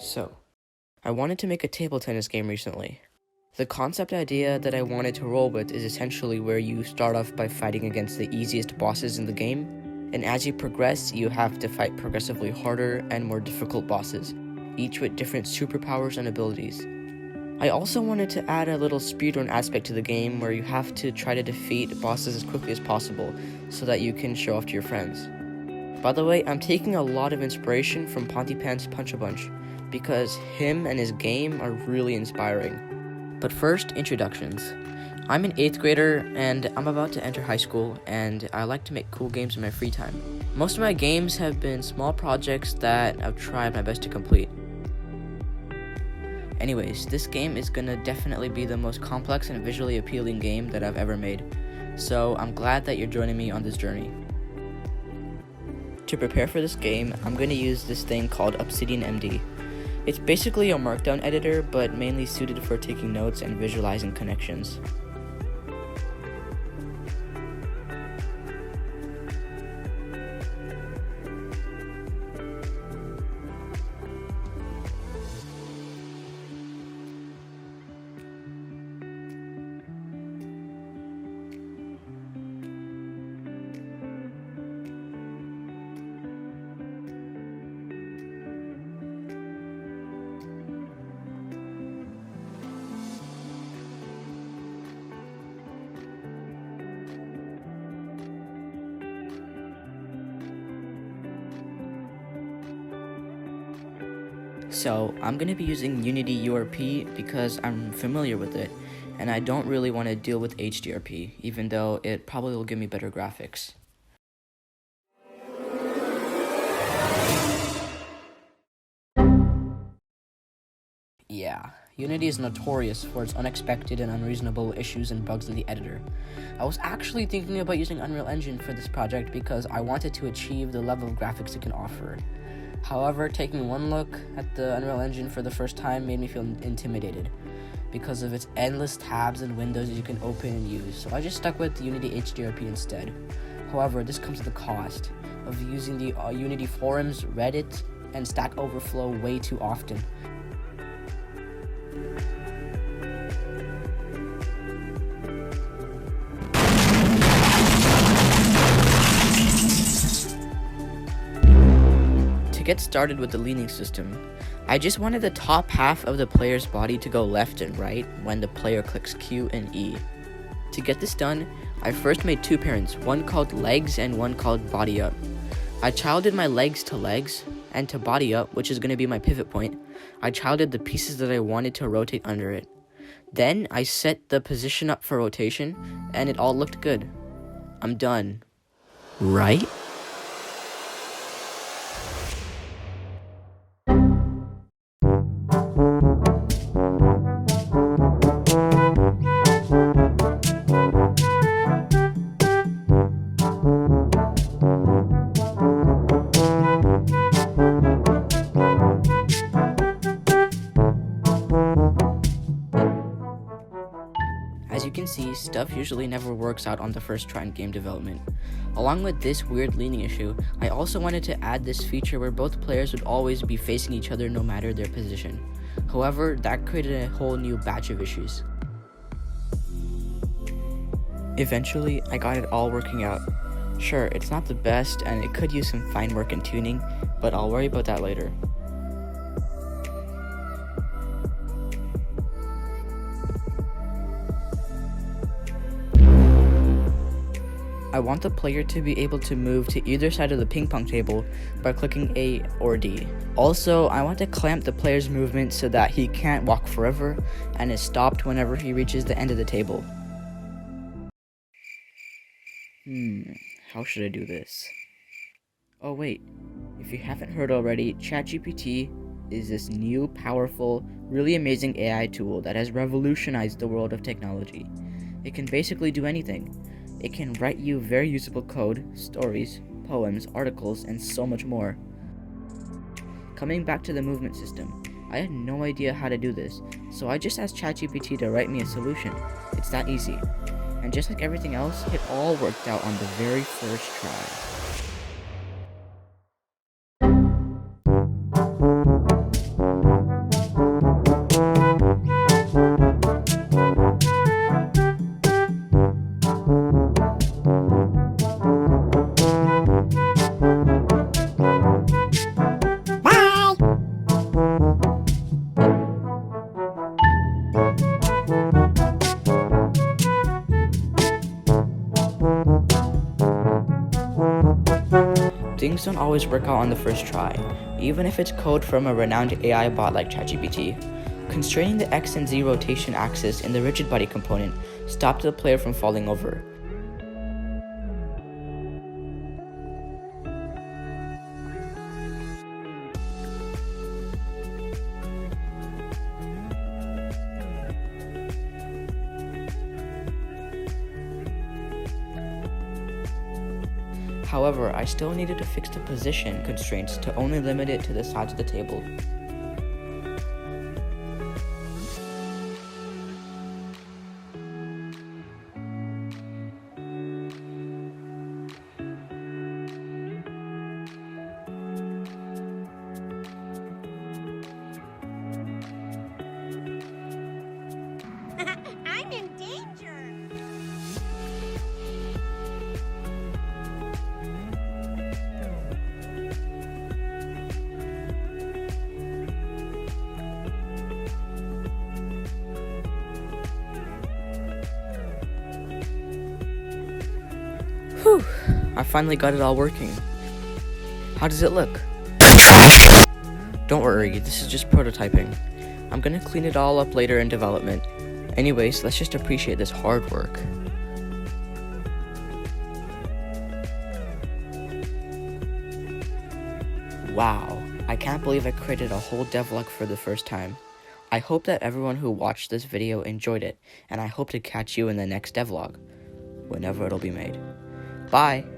So, I wanted to make a table tennis game recently. The concept idea that I wanted to roll with is essentially where you start off by fighting against the easiest bosses in the game, and as you progress, you have to fight progressively harder and more difficult bosses, each with different superpowers and abilities. I also wanted to add a little speedrun aspect to the game where you have to try to defeat bosses as quickly as possible so that you can show off to your friends. By the way, I'm taking a lot of inspiration from Pontypan's Punch-a-Bunch, because him and his game are really inspiring. But first, introductions. I'm an 8th grader and I'm about to enter high school, and I like to make cool games in my free time. Most of my games have been small projects that I've tried my best to complete. Anyways, this game is gonna definitely be the most complex and visually appealing game that I've ever made, so I'm glad that you're joining me on this journey. To prepare for this game, I'm gonna use this thing called Obsidian MD. It's basically a markdown editor, but mainly suited for taking notes and visualizing connections. So I'm going to be using Unity URP because I'm familiar with it, and I don't really want to deal with HDRP, even though it probably will give me better graphics. Yeah, Unity is notorious for its unexpected and unreasonable issues and bugs in the editor. I was actually thinking about using Unreal Engine for this project because I wanted to achieve the level of graphics it can offer. However, taking one look at the Unreal Engine for the first time made me feel intimidated because of its endless tabs and windows you can open and use, so I just stuck with Unity HDRP instead. However, this comes at the cost of using the Unity forums, Reddit, and Stack Overflow way too often. To get started with the leaning system, I just wanted the top half of the player's body to go left and right when the player clicks Q and E. To get this done, I first made two parents, one called legs and one called body up. I childed my legs to legs, and to body up, which is going to be my pivot point, I childed the pieces that I wanted to rotate under it. Then I set the position up for rotation, and it all looked good. I'm done. Right? As you can see, stuff usually never works out on the first try in game development. Along with this weird leaning issue, I also wanted to add this feature where both players would always be facing each other no matter their position. However, that created a whole new batch of issues. Eventually, I got it all working out. Sure, it's not the best and it could use some fine work and tuning, but I'll worry about that later. I want the player to be able to move to either side of the ping pong table by clicking A or D. Also, I want to clamp the player's movement so that he can't walk forever and is stopped whenever he reaches the end of the table. How should I do this? Oh wait, if you haven't heard already, ChatGPT is this new, powerful, really amazing AI tool that has revolutionized the world of technology. It can basically do anything. It can write you very usable code, stories, poems, articles, and so much more. Coming back to the movement system, I had no idea how to do this, so I just asked ChatGPT to write me a solution. It's that easy. And just like everything else, it all worked out on the very first try. Things don't always work out on the first try, even if it's code from a renowned AI bot like ChatGPT. Constraining the X and Z rotation axis in the rigid body component stopped the player from falling over. However, I still needed to fix the position constraints to only limit it to the sides of the table. I'm in danger! Whew, I finally got it all working. How does it look? Don't worry, this is just prototyping. I'm gonna clean it all up later in development. Anyways, let's just appreciate this hard work. Wow, I can't believe I created a whole devlog for the first time. I hope that everyone who watched this video enjoyed it, and I hope to catch you in the next devlog, whenever it'll be made. Bye!